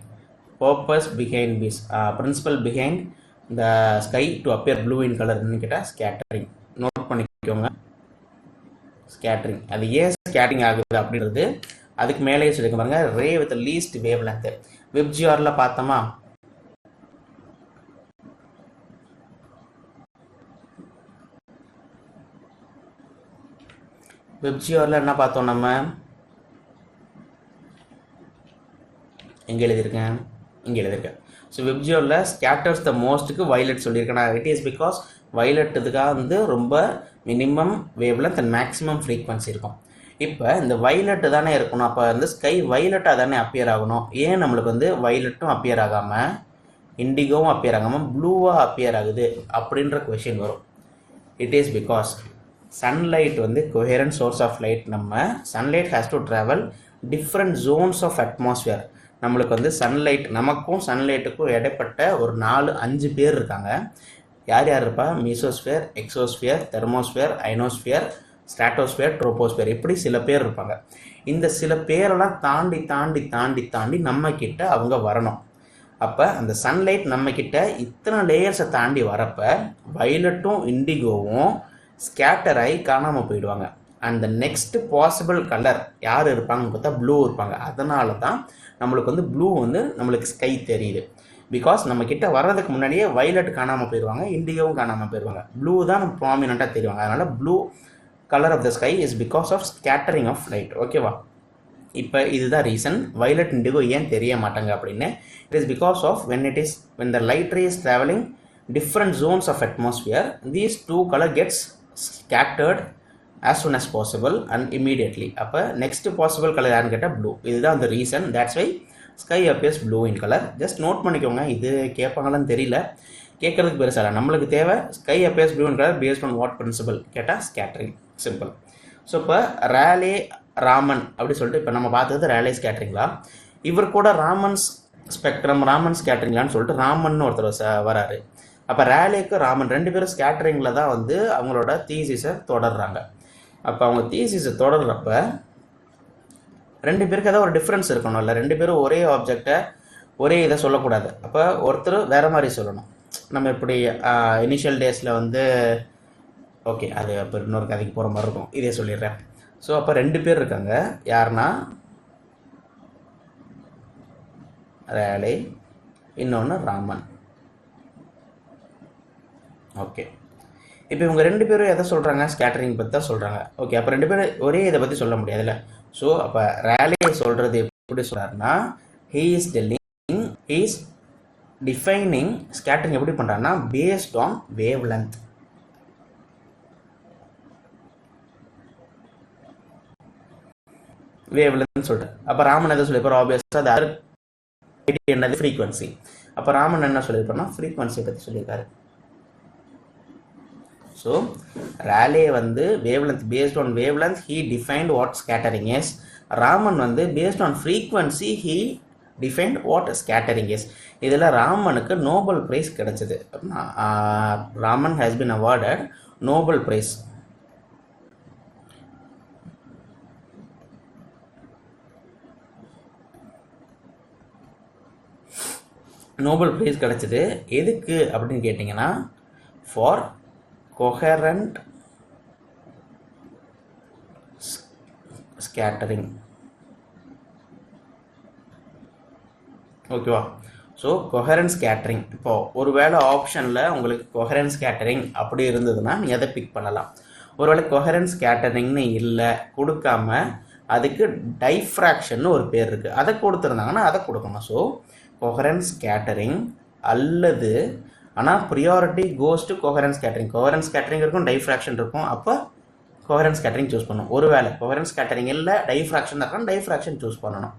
Purpose behind this, principle behind the sky to appear blue in கலர்னு கேட்டால் ஸ்கேட்டரிங். நோட் பண்ணிக்கோங்க, ஸ்கேட்டரிங். அது ஏன் scattering ஆகுது அப்படின்றது அதுக்கு மேலே சொல்லிக்க பாருங்க. ரே வித் லீஸ்ட் வேவ் லென்த். வெப்ஜிஆரில் பார்த்தோமா, வெப்ஜிஆரில் என்ன பார்த்தோம் நம்ம? எங்கே எழுதியிருக்கேன்? இங்கே எழுதியிருக்கேன். ஸோ வெப்ஜியோவில் ஸ்கேட்டர்ஸ் த மோஸ்ட்டுக்கு வைலட் சொல்லியிருக்கேன். இட் இஸ் பிகாஸ் வைலட்டுக்காக வந்து ரொம்ப minimum wavelength and maximum frequency இருக்கும். இப்போ இந்த வைலட்டு தானே இருக்கணும், அப்போ வந்து ஸ்கை வைலட்டாக தானே அப்பியர் ஆகணும். ஏன் நம்மளுக்கு வந்து வைலட்டும் அப்பியர் ஆகாமல் இண்டிகோவும் அப்பியர் ஆகாமல் ப்ளூவாக அப்பியர் ஆகுது அப்படின்ற கொஷின் வரும். இட் இஸ் பிகாஸ் சன்லைட் வந்து கொஹெரண்ட் சோர்ஸ் ஆஃப் லைட். நம்ம sunlight has to travel different zones of atmosphere. நம்மளுக்கு வந்து சன்லைட், நமக்கும் சன்லைட்டுக்கும் இடைப்பட்ட ஒரு 4-5 பேர் இருக்காங்க. யார் யார் இருப்பா? Mesosphere, exosphere, thermosphere, ionosphere, stratosphere, troposphere, இப்படி சில பேர் இருப்பாங்க. இந்த சில பேரெல்லாம் தாண்டி தாண்டி தாண்டி தாண்டி நம்ம கிட்ட அவங்க வரணும். அப்போ அந்த சன்லைட் நம்ம கிட்ட இத்தனை லேயர்ஸை தாண்டி வரப்ப வைலட்டும் இண்டிகோவும் ஸ்கேட்டர் ஆகி காணாமல் போயிடுவாங்க. அண்ட் நெக்ஸ்ட் பாசிபிள் கலர் யார் இருப்பாங்கன்னு பார்த்தா ப்ளூ இருப்பாங்க. அதனால தான் நம்மளுக்கு வந்து ப்ளூ வந்து நம்மளுக்கு ஸ்கை தெரியுது. பிகாஸ் நம்ம கிட்ட வர்றதுக்கு முன்னாடியே வைலட் காணாமல் போயிடுவாங்க, இண்டிகோவும் காணாமல் போயிடுவாங்க, ப்ளூ தான் ப்ராமினெண்ட்டாக தெரிவாங்க. அதனால் blue colour of the sky is because of scattering of light. ஓகேவா? இப்போ இதுதான் ரீசன் வைலட் இண்டிகோ ஏன் தெரிய மாட்டாங்க அப்படின்னு. It is because of when the light ray is traveling different zones of atmosphere, these two color gets scattered as soon as possible and immediately. அப்போ next possible colour யாருன்னு கேட்டால் blue. இதுதான் அந்த reason. that's why sky appears blue in colour. Just note பண்ணிக்கோங்க. இது கேட்பாங்களான்னு தெரியல, கேட்கறதுக்கு பெருசாக நம்மளுக்கு தேவை sky appears blue in colour based on what principle கேட்டால் ஸ்கேட்டரிங். சிம்பிள். ஸோ இப்போ ரேலே ராமன் அப்படி சொல்லிட்டு இப்போ நம்ம பார்த்தது ரேலே ஸ்கேட்டரிங்களா. இவர் கூட ராமன்ஸ் ஸ்பெக்ட்ரம், ராமன் ஸ்கேட்டரிங்லான்னு சொல்லிட்டு ராமன் ஒருத்தர் வராரு. அப்போ ரேலேக்கு ராமன் 2 பேரும் ஸ்கேட்டரிங்கில் தான் வந்து அவங்களோட தீசிஸை தொடர்றாங்க. அப்போ அவங்க தீசிஸை தொடர்றப்ப 2 பேருக்கு ஏதாவது ஒரு டிஃப்ரென்ஸ் இருக்கணும்ல. 2 பேரும் ஒரே ஆப்ஜெக்டை ஒரே இதை சொல்லக்கூடாது. அப்போ ஒருத்தர் வேறு மாதிரி சொல்லணும். நம்ம இப்படி இனிஷியல் டேஸில் வந்து ஓகே, அது அப்போ இன்னொரு கதைக்கு போகிற மாதிரி இருக்கும், இதே சொல்லிடுறேன். ஸோ அப்போ 2 பேர் இருக்காங்க. யாருன்னா ரேலே, இன்னொன்று ராமன். ஓகே, இப்போ இவங்க 2 பேரும் எதை சொல்கிறாங்க? ஸ்கேட்டரிங் பற்றி தான் சொல்கிறாங்க. ஓகே, அப்போ 2 பேரும் ஒரே இதை பற்றி சொல்ல முடியாதுல்ல. ஸோ அப்போ ரேலே சொல்கிறது எப்படி சொல்கிறாருன்னா, he is defining ஸ்கேட்டரிங் எப்படி பண்ணுறாருன்னா based on wave length. Wave length சொல்கிறேன். அப்போ ராமன் எதை சொல்லியிருப்பார்? ஆப்வியஸாக அது என்னது? ஃப்ரீக்வன்சி. அப்போ ராமன் என்ன சொல்லியிருப்பாருன்னா ஃப்ரீக்வன்சியை பற்றி சொல்லியிருக்காரு. ஸோ ரேலே வந்து wavelength, based on wavelength he defined what scattering is. Raman வந்து based on frequency he defined what scattering is. இதில் ராமனுக்கு நோபல் பிரைஸ் கிடைச்சது. Raman has been awarded Nobel prize. Nobel prize கிடைச்சது எதுக்கு அப்படின்னு கேட்டிங்கன்னா, ஃபார் coherent scattering. ஓகேவா? So coherent scattering. இப்போது ஒரு வேளை ஆப்ஷனில் உங்களுக்கு coherent scattering அப்படி இருந்ததுன்னா நீங்கள் எதை பிக் பண்ணலாம். ஒருவேளை coherent scattering இல்லை கொடுக்காம அதுக்கு டைஃப்ராக்ஷன் ஒரு பேர் இருக்குது, அதை கொடுத்துருந்தாங்கன்னா அதை கொடுக்கணும். ஸோ coherent scattering அல்லது ஆனால் priority goes to coherence scattering. Coherence scattering இருக்கும், டைஃப்ராக்ஷன் இருக்கும். அப்போ கோஹரன்ஸ் ஸ்கேட்டரிங் சூஸ் பண்ணணும். ஒருவேளை கோஹரன்ஸ் ஸ்கேட்டரிங் இல்லை டைஃப்ராக்ஷன் தான் இருக்கணும், டைஃப்ராக்ஷன் சூஸ் பண்ணணும்.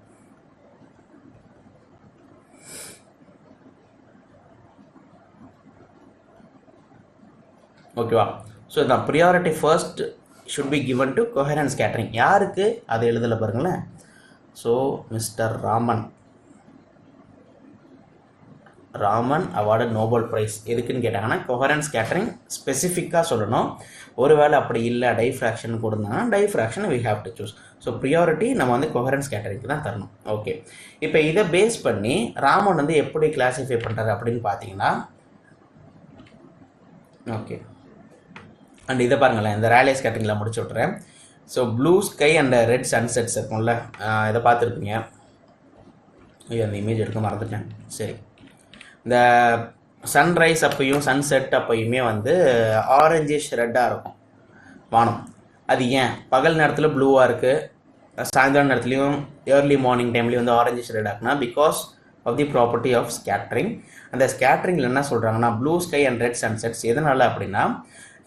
ஓகேவா? ஸோ இந்த priority first should be given to coherent scattering. யாருக்கு அது எழுதலை பாருங்களேன். So mister Raman award Nobel prize எதுக்குன்னு கேட்டாங்கன்னா கொஹரண்ட் ஸ்கேட்டரிங் ஸ்பெசிஃபிக்காக சொல்லணும். ஒருவேளை அப்படி இல்லை டைஃப்ராக்ஷன் கொடுத்தாங்கன்னா diffraction we have to choose. So priority நம்ம வந்து கொஹரண்ட் ஸ்கேட்டரிங்க்கு தான் தரணும். ஓகே, இப்போ இதை பேஸ் பண்ணி ராமன் வந்து எப்படி கிளாஸிஃபை பண்ணுறாரு அப்படின்னு பார்த்தீங்கன்னா, ஓகே அண்ட் இதை பாருங்களேன், இந்த ரேலே ஸ்கேட்டரிங்கில் முடிச்சு விட்றேன். So blue sky and red sunsets இருக்கும்ல, இதை பார்த்துருப்பீங்க. ஐயோ அந்த இமேஜ் எடுக்க மறந்துட்டேன். சரி, இந்த சன்ரைஸ் அப்பையும் சன்செட் அப்பையுமே வந்து ஆரஞ்சிஷ் ரெட்டாக இருக்கும் வானம். அது ஏன் பகல் நேரத்தில் ப்ளூவாக இருக்குது, சாயந்தரம் நேரத்துலையும் ஏர்லி மார்னிங் டைம்லேயும் வந்து ஆரஞ்சிஷ் ரெட் ஆகுனா because of the property of scattering. அந்த ஸ்கேட்டரிங்கில் என்ன சொல்கிறாங்கன்னா blue sky and red sunsets எதனால் அப்படின்னா,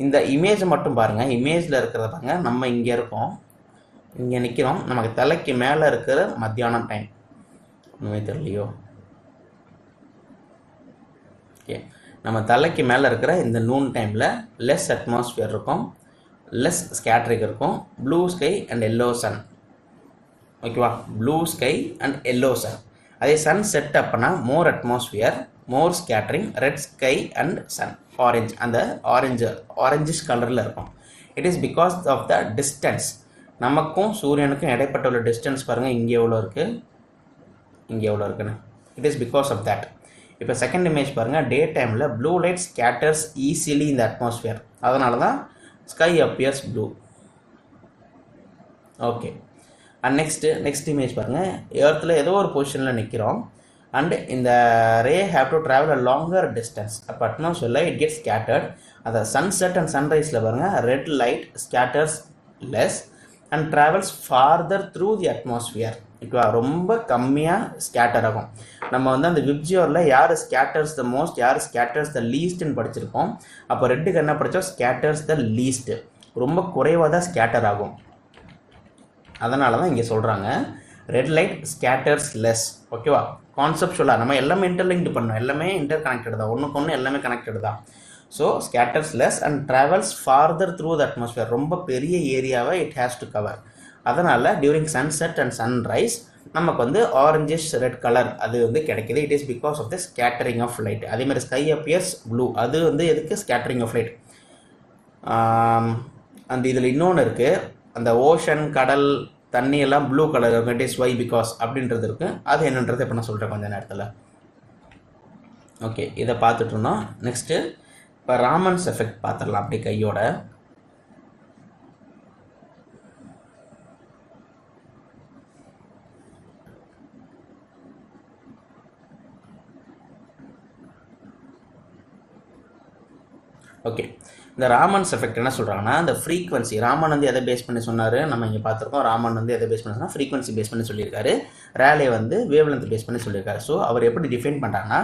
இந்த இமேஜை மட்டும் பாருங்கள், இமேஜில் இருக்கிறத பாருங்கள். நம்ம இங்கே இருக்கோம், இங்கே நிற்கிறோம், நமக்கு தலைக்கு மேலே இருக்கிற மத்தியானம் டைம், ஒன்றுமே தெரியலையோ. ஓகே, நம்ம தலைக்கு மேலே இருக்கிற இந்த நூன் டைமில் லெஸ் அட்மாஸ்ஃபியர் இருக்கும், லெஸ் ஸ்கேட்டரிங் இருக்கும், blue sky and yellow sun. ஓகேவா, blue sky and yellow sun. அதே சன் செட் அப்போனா more atmosphere, more scattering, red sky and sun, orange, அந்த ஆரஞ்சிஷ் கலரில் இருக்கும். It is because of the distance. நமக்கும் சூரியனுக்கும் இடைப்பட்ட உள்ள டிஸ்டன்ஸ் பாருங்கள், இங்கே எவ்வளோ இருக்குது, இங்கே எவ்வளோ இருக்குன்னு. It is because of that. இப்போ செகண்ட் இமேஜ் பாருங்கள், டே டைமில் ப்ளூ லைட் ஸ்கேட்டர்ஸ் ஈஸிலி இந்த அட்மாஸ்ஃபியர், அதனால தான் sky appears blue. Okay, and next image பாருங்கள், எர்த்தில் ஏதோ ஒரு பொசிஷனில் நிற்கிறோம் அண்ட் இந்த ray have to travel a longer distance. அப்போ அட்மாஸ்ஃபியரில் இட் கெட் ஸ்கேட்டர்ட். அந்த சன்செட் அண்ட் சன்ரைஸில் பாருங்கள், red light scatters less and travels farther through the atmosphere. இப்போ ரொம்ப கம்மியாக ஸ்கேட்டர் ஆகும். நம்ம வந்து அந்த விப்ஜியோரில் யார் ஸ்கேட்டர்ஸ் த மோஸ்ட், யார் ஸ்கேட்டர்ஸ் த லீஸ்ட்னு படிச்சிருக்கோம். அப்போ ரெட்டுக்கு என்ன படித்தோம், ஸ்கேட்டர்ஸ் த லீஸ்ட்டு, ரொம்ப குறைவாக தான் ஸ்கேட்டர் ஆகும். அதனால தான் இங்கே சொல்கிறாங்க ரெட் லைட் ஸ்கேட்டர்ஸ் லெஸ். ஓகேவா, கான்செப்டுவலாக நம்ம எல்லாமே இன்டர்லிங்க்டு பண்ணோம், எல்லாமே இன்டர் கனெக்டட் தான், ஒன்றுக்கு ஒன்று எல்லாமே கனெக்டட் தான். So scatters less and travels farther through the atmosphere, ரொம்ப பெரிய ஏரியாவை இட் ஹேஸ் டு கவர். அதனால் டியூரிங் சன்செட் அண்ட் சன்ரைஸ் நமக்கு வந்து ஆரஞ்சிஷ் ரெட் கலர் அது வந்து கிடைக்கிது. It is because of the scattering of light. அதேமாதிரி ஸ்கை அப்பியர்ஸ் ப்ளூ, அது வந்து எதுக்கு, ஸ்கேட்டரிங் ஆஃப் லைட். அந்த இதில் இன்னொன்று இருக்குது, அந்த ஓஷன் கடல் தண்ணி எல்லாம் ப்ளூ கலர் இருக்கும், இட் இஸ் வை பிகாஸ் அப்படின்றது இருக்குது. அது என்னன்றது இப்போ நான் சொல்கிறேன் கொஞ்சம் நேரத்தில். ஓகே, இதை பார்த்துட்டு இருந்தோம். நெக்ஸ்ட்டு இப்போ ராமன்ஸ் எஃபெக்ட் பார்த்துடலாம் அப்படி கையோட. ஓகே, இந்த ராமன்ஸ் எஃபெக்ட் என்ன சொல்கிறாங்கன்னா, இந்த ஃப்ரீக்வன்சி, ராமன் வந்து எதை பேஸ் பண்ணி சொன்னார், நம்ம இங்கே பார்த்துருக்கோம். ராமன் வந்து எதை பேஸ் பண்ணி சொன்னால் ஃப்ரீக்வன்சி பேஸ் பண்ணி சொல்லியிருக்காரு. ரேலே வந்து வேவ் லென்த் பேஸ் பண்ணி சொல்லியிருக்காரு. ஸோ அவர் எப்படி டிஃபைன் பண்ணுறாங்கன்னா,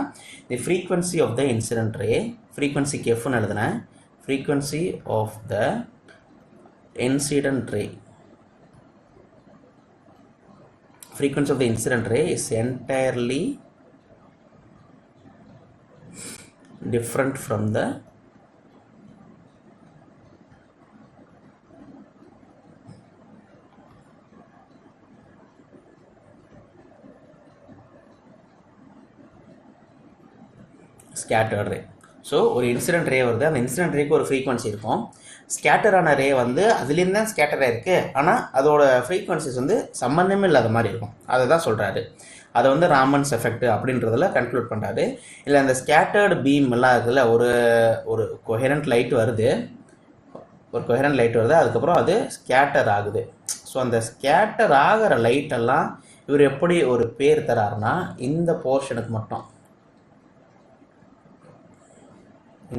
the frequency of the incident ray, ஃப்ரீக்வன்சிக்கு எஃப்னு எழுதுனேன், frequency of the incident ray, frequency of the incident ray is entirely different from the scattered ray. So ஒரு இன்சிடென்ட் ரே வருது, அந்த இன்சிடென்ட் ரேக்கு ஒரு ஃப்ரீக்வன்சி இருக்கும். ஸ்கேட்டரான ரே வந்து அதுலேருந்து தான் ஸ்கேட்டர் ஆகிருக்கு, ஆனால் அதோட ஃப்ரீக்வன்சிஸ் வந்து சம்மந்தமே இல்லாத மாதிரி இருக்கும். அதை தான் சொல்கிறாரு. அதை வந்து ராமன்ஸ் எஃபெக்ட் அப்படின்றதில் கன்க்ளூட் பண்ணுறாரு. இல்லை அந்த ஸ்கேட்டர்டு பீம் எல்லாம் இருக்குல்ல, ஒரு கொஹரண்ட் லைட் வருது, அதுக்கப்புறம் அது ஸ்கேட்டர் ஆகுது. ஸோ அந்த ஸ்கேட்டர் ஆகிற லைட்டெல்லாம் இவர் எப்படி ஒரு பேர் தராருன்னா, இந்த போர்ஷனுக்கு மட்டும்,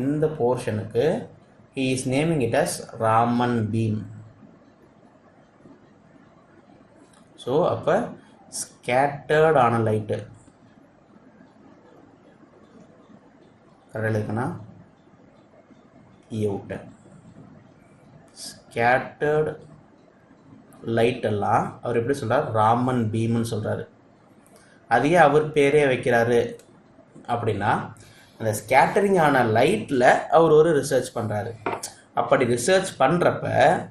இந்த போர்ஷனுக்கு he is naming it as Raman beam. So அப்போ ஸ்கேட்டர்ட் ஆன லைட்டு கரெக்டாக இருக்குன்னா விட்டேன், ஸ்கேட்டர்டு லைட்டெல்லாம் அவர் எப்படி சொல்கிறார், ராமன் பீம்னு சொல்கிறாரு. அதையே அவர் பேரே வைக்கிறாரு அப்படின்னா, அந்த ஸ்கேட்டரிங் ஆன லைட்டில் அவர் ஒரு ரிசர்ச் பண்ணுறாரு. அப்படி ரிசர்ச் பண்ணுறப்ப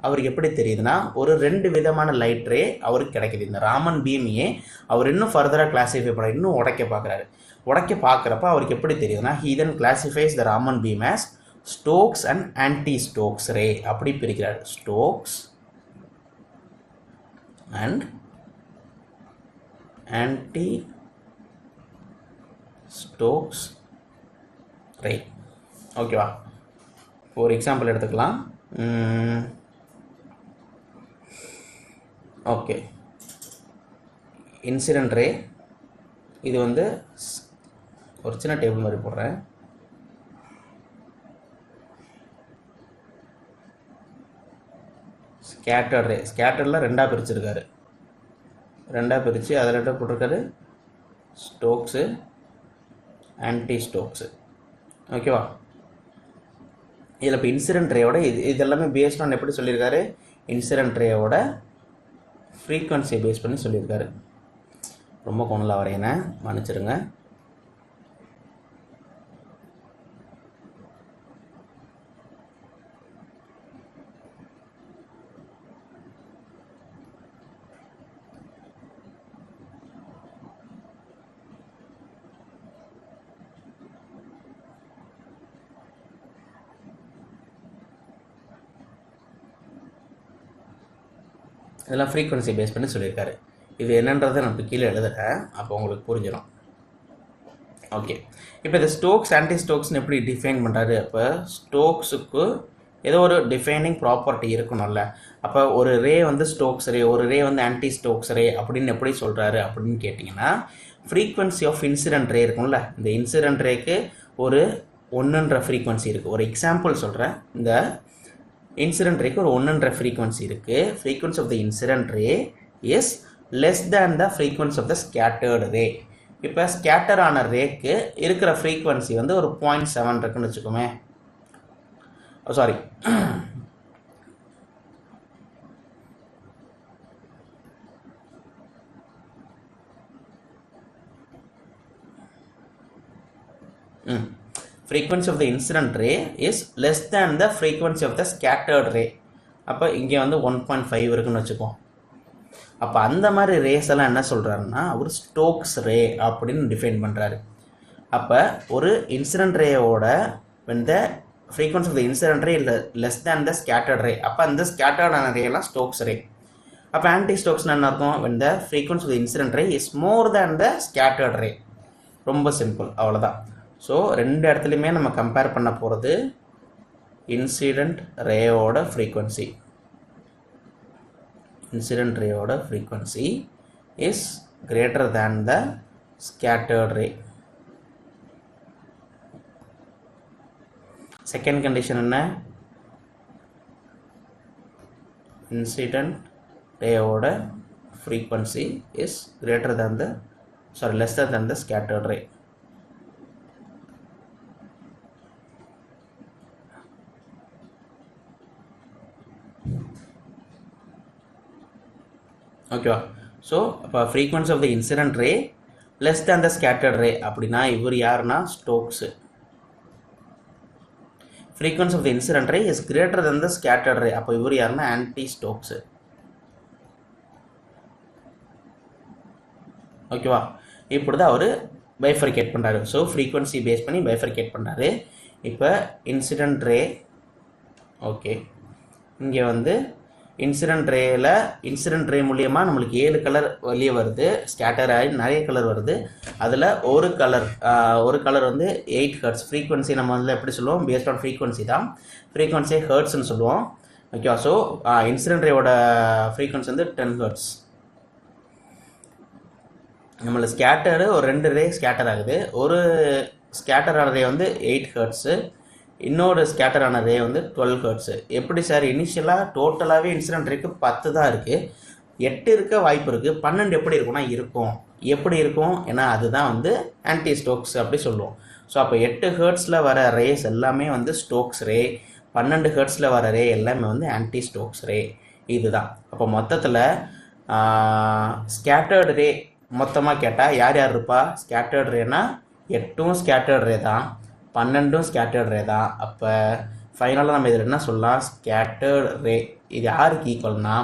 அவருக்கு எப்படி தெரியுதுன்னா ஒரு 2 விதமான லைட் ரே அவருக்கு கிடைக்குது. இந்த ராமன் பீமையே அவர் இன்னும் ஃபர்தராக கிளாஸிஃபை பண்ண இன்னும் உடைக்க பார்க்குறாரு. உடைக்க பார்க்குறப்ப அவருக்கு எப்படி தெரியுதுன்னா he then classifies the Raman beam as Stokes and anti-Stokes ray அப்படி பிரிக்கிறார். Stokes and anti-Stokes ray. ஓகேவா? ஒரு எக்ஸாம்பிள் எடுத்துக்கலாம். Okay, incident ray. இது வந்து ஒரு சின்ன டேபிள் மாதிரி போடுறேன். ஸ்கேட்டர்ட் ரே, ஸ்கேட்டரில் 2ஆக பிரிச்சிருக்காரு. 2ஆக பிரித்து அதில் என்ன போட்டிருக்காரு? Stokes, anti Stokes. ஓகேவா? இதில் இப்போ இன்சிடென்ட் ரேயோட இதெல்லாமே பேஸ்ட் ஆன் எப்படி சொல்லியிருக்காரு? இன்சிடென்ட் ரேயோட ஃப்ரீக்வன்சியை பேஸ் பண்ணி சொல்லியிருக்காரு. ரொம்ப கோணலாக வரையினே, மன்னிச்சிருங்க. இதெல்லாம் ஃப்ரீக்வன்சி பேஸ் பண்ணி சொல்லியிருக்காரு. இது என்னன்றதை நான் இப்போ கீழே எழுதுகிறேன், அப்போ உங்களுக்கு புரிஞ்சிடும். ஓகே, இப்போ இந்த ஸ்டோக்ஸ் ஆன்டி ஸ்டோக்ஸ்னு எப்படி டிஃபைன் பண்ணுறாரு? அப்போ ஸ்டோக்ஸுக்கு ஏதோ ஒரு டிஃபைனிங் ப்ராப்பர்ட்டி இருக்கணும்ல. அப்போ ஒரு ரே வந்து ஸ்டோக்ஸ் ரே, ஒரு ரே வந்து ஆன்டி ஸ்டோக்ஸ் ரே அப்படின்னு எப்படி சொல்கிறாரு அப்படின்னு கேட்டிங்கன்னா, ஃப்ரீக்வன்சி ஆஃப் இன்சிடென்ட் ரே இருக்கும்ல, இந்த இன்சிடென்ட் ரேக்கு ஒரு 1ன்ற ஃப்ரீக்வன்சி இருக்குது. ஒரு எக்ஸாம்பிள் சொல்கிறேன். இந்த இன்சிடென்ட் ரேக்கு ஒரு 1ன்ற ஃப்ரீக்வன்சி இருக்குது. Frequency of the incident ray is less than the frequency of the scattered ray. இப்போ ஸ்கேட்டர் ஆன ரேக்கு இருக்கிற ஃப்ரீக்வன்சி வந்து ஒரு 0.7 இருக்குன்னு வச்சுக்கோமே. Sorry, frequency of the incident ray is less than the frequency of the scattered ray. அப்போ இங்கே வந்து 1.5 இருக்குன்னு வச்சுக்கோம். அப்போ அந்த மாதிரி ரேஸ் எல்லாம் என்ன சொல்கிறாருன்னா அவர் ஸ்டோக்ஸ் ரே அப்படின்னு டிஃபைன் பண்ணுறாரு. அப்போ ஒரு incident ரேயோட when the frequency of the incident ray less than the scattered ray, அப்போ அந்த ஸ்கேட்டர்ட் ஆன ரேலாம் ஸ்டோக்ஸ் ரே. அப்போ ஆன்டி ஸ்டோக்ஸ்னு என்ன அர்த்தம்? when the frequency of the incident ray is more than the scattered ray. ரொம்ப சிம்பிள், அவ்வளோதான். ஸோ 2 இடத்துலையுமே நம்ம கம்பேர் பண்ண போகிறது இன்சிடென்ட் ரேயோட ஃப்ரீக்வன்சி. இன்சிடென்ட் ரேயோட frequency is greater than the scattered ray. Second condition என்ன? இன்சிடென்ட் ரேயோட frequency is greater than the lesser than the scattered ray. ஓகேவா? ஸோ அப்போ frequency of the incident ray less than the scattered ray அப்படின்னா இவர் யாருன்னா Stokes. Frequency of the incident ray is greater than the scattered ray, அப்போ இவர் யாருன்னா anti Stokes. ஓகேவா? இப்படி தான் அவர் பைஃபர்கேட் பண்ணுறாரு. ஸோ ஃப்ரீக்வன்சி பேஸ் பண்ணி பைஃபர்கேட் பண்ணுறாரு. இப்போ இன்சிடென்ட் ரே, ஓகே, இங்கே வந்து இன்சிடென்ட் ரே மூலியமாக நம்மளுக்கு 7 கலர் வெளியே வருது, ஸ்கேட்டர் ஆகி நிறைய கலர் வருது. அதில் ஒரு கலர் வந்து 8 ஹெர்ட்ஸ். ஃப்ரீக்வன்சி நம்ம வந்து எப்படி சொல்லுவோம்? பேஸ்ட் ஆன் ஃப்ரீக்வன்சி தான், ஃப்ரீக்வன்சி ஹெர்ட்ஸ்னு சொல்லுவோம். ஓகேவா? ஸோ இன்சிடென்ட் ரேயோட ஃப்ரீக்வன்சி வந்து 10 ஹெர்ட்ஸ். நம்மள ஸ்கேட்டரு ஒரு 2 ரே ஸ்கேட்டர் ஆகுது. ஒரு ஸ்கேட்டர் ஆன ரே வந்து 8 ஹெர்ட்ஸு, இன்னொரு ஸ்கேட்டர் ஆன ரே வந்து 12 ஹெர்ட்ஸு. எப்படி சார்? இனிஷியலாக டோட்டலாகவே இன்சிடென்ட் ரேக்கு 10 தான் இருக்குது, 8 இருக்க வாய்ப்பு இருக்குது, 12 எப்படி இருக்கும்னா இருக்கும். எப்படி இருக்கும்? ஏன்னா அதுதான் வந்து ஆன்டி ஸ்டோக்ஸ் அப்படி சொல்லுவோம். ஸோ அப்போ 8 ஹெர்ட்ஸில் வர ரேஸ் எல்லாமே வந்து ஸ்டோக்ஸ் ரே, 12 ஹெர்ட்ஸில் வர ரே எல்லாமே வந்து ஆன்டி ஸ்டோக்ஸ் ரே. இதுதான். அப்போ மொத்தத்தில் ஸ்கேட்டர்டு ரே மொத்தமாக கேட்டால் யார் யார் இருப்பா? ஸ்கேட்டர்டு ரேனா 8ம் ஸ்கேட்டர்டு ரே தான், 12ம் ஸ்கேட்டர்டு ரே தான். அப்போ ஃபைனலாக நம்ம இதில் என்ன சொல்லலாம், ஸ்கேட்டர்ட் ரே. இது யாருக்கு ஈக்குவல்னா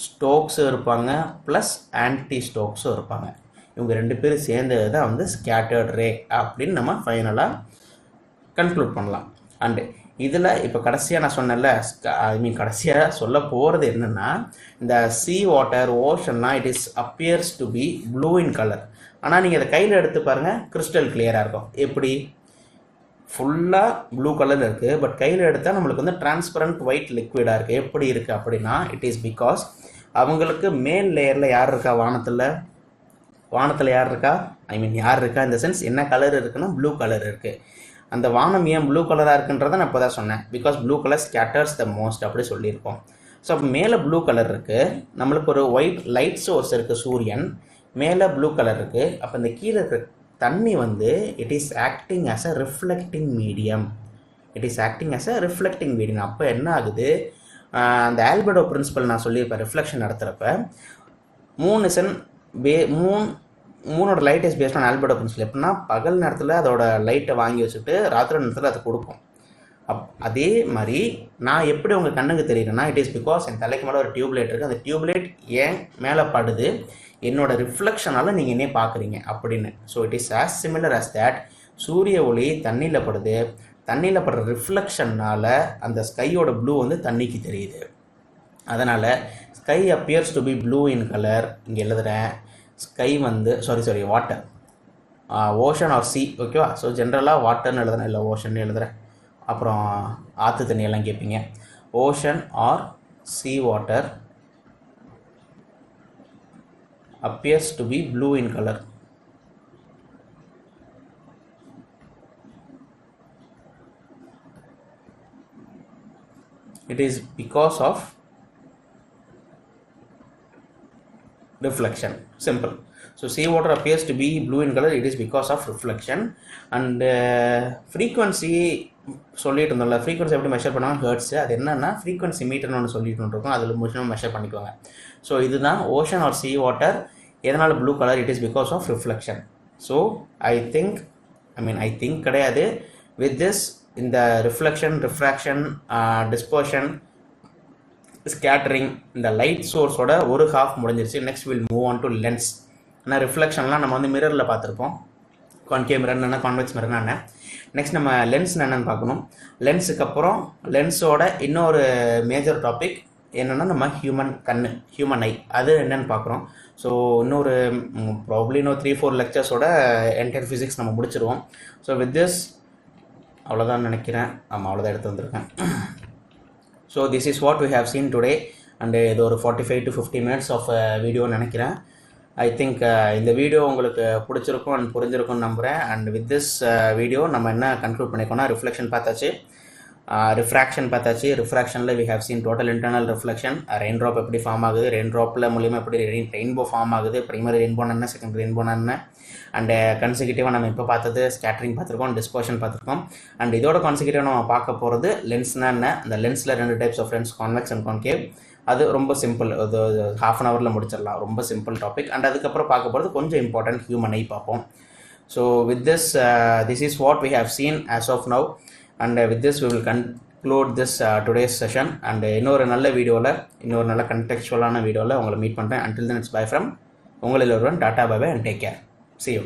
ஸ்டோக்ஸும் இருப்பாங்க ப்ளஸ் ஆன்டி ஸ்டோக்ஸும் இருப்பாங்க. இவங்க 2 பேரும் சேர்ந்தது தான் வந்து ஸ்கேட்டர்ட் ரே அப்படின்னு நம்ம ஃபைனலாக கன்க்ளூட் பண்ணலாம். அண்டு இதில் இப்போ கடைசியாக நான் சொன்னேன்ல, கடைசியாக சொல்ல போகிறது என்னென்னா, இந்த சீ வாட்டர் ஓஷன்லாம் it is appears to be blue in colour. ஆனால் நீங்கள் அதை கையில் எடுத்து பாருங்கள், கிறிஸ்டல் கிளியராக இருக்கும். எப்படி ஃபுல்லாக ப்ளூ கலரில் இருக்குது, பட் கையில் எடுத்தால் நம்மளுக்கு வந்து டிரான்ஸ்பரண்ட் ஒயிட் லிக்விடாக இருக்குது. எப்படி இருக்குது அப்படின்னா, இட் இஸ் பிகாஸ் அவங்களுக்கு மேல் லேயரில் யார் இருக்கா, வானத்தில் யார் இருக்கா, யார் இருக்கா இந்த சென்ஸ் என்ன கலர் இருக்குன்னா ப்ளூ கலர் இருக்குது. அந்த வானம் ஏன் ப்ளூ கலராக இருக்குன்றதை நான் இப்போ தான் சொன்னேன், because blue colour skaters the most அப்படி சொல்லியிருக்கோம். ஸோ அப்போ மேலே ப்ளூ கலர் இருக்குது, நம்மளுக்கு ஒரு ஒயிட் லைட் சோர்ஸ் இருக்குது சூரியன், மேலே ப்ளூ கலர் இருக்குது. அப்போ இந்த கீழே இருக்கிற தண்ணி வந்து it is acting as a reflecting medium. அப்போ என்ன ஆகுது, அந்த ஆல்பர்டோ பிரின்சிபல் நான் சொல்லியிருப்பேன் ரிஃப்ளெக்ஷன் நடத்துகிறப்ப, மூணோட light is based on albedo principle. எப்படின்னா பகல் நேரத்தில் அதோட லைட்டை வாங்கி வச்சுட்டு ராத்திரி நேரத்தில் அது கொடுக்கும். அதே மாதிரி நான் எப்படி உங்கள் கண்ணுக்கு தெரியுறேன்னா, இட் இஸ் பிகாஸ் என் தலைக்கு மேலே ஒரு டியூப்லைட் இருக்குது, அந்த டியூப்லைட் ஏன் மேலே படுது, என்னோட ரிஃப்ளெக்ஷனால் நீங்கள் என்னையே பார்க்குறீங்க அப்படின்னு. So it is as similar as that, சூரிய ஒளி தண்ணியில் படுது, தண்ணியில் படுற ரிஃப்ளெக்ஷனால் அந்த ஸ்கையோட ப்ளூ வந்து தண்ணிக்கு தெரியுது. அதனால் sky appears to be blue in colour. இங்கே எழுதுகிறேன், ஸ்கை வந்து வாட்டர், ஓஷன் ஆர் சி, ஓகேவா. ஸோ ஜென்ரலாக வாட்டர்னு எழுதுறேன், இல்லை ஓஷன் எழுதுகிறேன், அப்புறம் ஆற்று தண்ணியெல்லாம் கேட்பீங்க. Ocean or sea water appears to be blue in color. It is because of reflection. Simple. So sea water appears to be blue in color, it is because of reflection. And frequency சொல்லிட்டு இருந்தோம்ல, frequency எப்படி measure பண்ணுவாங்க, hertz. அது என்னென்னா frequency மீட்டர்னு ஒன்று சொல்லிட்டு இருக்கும், அதில் முக்கியமாக மெஷர் பண்ணிக்குவாங்க. ஸோ இதுதான் ஓஷன் ஆர் சி வாட்டர். எதனால் blue colour, it is because of reflection. So I think கிடையாது, வித் திஸ் இந்த ரிஃப்ளெக்ஷன், ரிஃப்ராக்ஷன், டிஸ்பர்ஷன், ஸ்கேட்டரிங், இந்த லைட் சோர்ஸோட ஒரு ஹாஃப் முடிஞ்சிருச்சு. Next will move on to lens. ஆனால் ரிஃப்ளெக்ஷன்லாம் நம்ம வந்து மிரரில் பார்த்துருப்போம், கான்கேவ் மிரர் என்ன, கான்வெக்ஸ் மிரர்னா என்ன. நெக்ஸ்ட் நம்ம லென்ஸ் என்னென்னு பார்க்கணும். லென்ஸுக்கு அப்புறம் லென்ஸோட இன்னொரு மேஜர் டாபிக் என்னென்னா நம்ம ஹியூமன் ஐ, அது என்னென்னு பார்க்குறோம். ஸோ இன்னொரு ப்ராப்ளி 3-4 லெக்சர்ஸோட என்டையர் ஃபிசிக்ஸ் நம்ம முடிச்சிருவோம். ஸோ வித் திஸ் அவ்வளோதான் நினைக்கிறேன். அவ்வளோதான் எடுத்து வந்திருக்கேன். So this is what we have seen today. And இது ஒரு 45 to 50 minutes ஆஃப் வீடியோன்னு நினைக்கிறேன். ஐ திங்க் இந்த வீடியோ உங்களுக்கு பிடிச்சிருக்கும் அண்ட் புரிஞ்சிருக்கும்னு நம்புகிறேன். அண்ட் வித் திஸ் வீடியோ நம்ம என்ன கன்க்ளூட் பண்ணிக்கோன்னா, ரிஃப்ளெக்ஷன் பார்த்தாச்சு, ரிஃப்ராக்ஷன் பார்த்தாச்சு. ரிஃப்ராக்ஷனில் we have seen total internal reflection, raindrop எப்படி ஃபார்ம் ஆகுது, ரெயின் ட்ராப்பில் மூலியமாக எப்படி ரெயின்போ ஃபார்ம் ஆகுது, பிரைமரி ரெயின்போ என்ன, செகண்டரி ரெயின்போ என்ன. அண்டு கன்சிக்யூட்டிவாக நம்ம இப்போ பார்த்தது ஸ்கேட்டரிங் பார்த்துருக்கோம், டிஸ்பர்ஷன் பார்த்துருக்கோம். அண்ட் இதோட கான்சிக்யூட்டிவாக நம்ம பார்க்க போகிறது லென்ஸ்னா என்ன. அந்த லென்ஸில் 2 types of lens, convex and concave. அது ரொம்ப சிம்பிள், அது ½ an hour முடிச்சிடலாம், ரொம்ப சிம்பிள் டாபிக். அண்ட் அதுக்கப்புறம் பார்க்க போகிறது கொஞ்சம் இம்பார்ட்டன்ட் ஹியூமன் ஐ பார்ப்போம். So with this is what we have seen as of now. And with this we will conclude this today's session. And இன்னொரு நல்ல வீடியோவில், இன்னொரு நல்ல கண்டெக்சுவலான வீடியோவில் உங்களை மீட் பண்ணுறேன். Until then it's bye from உங்களில் ஒருவன். டாட்டா, bye bye and take care. See you.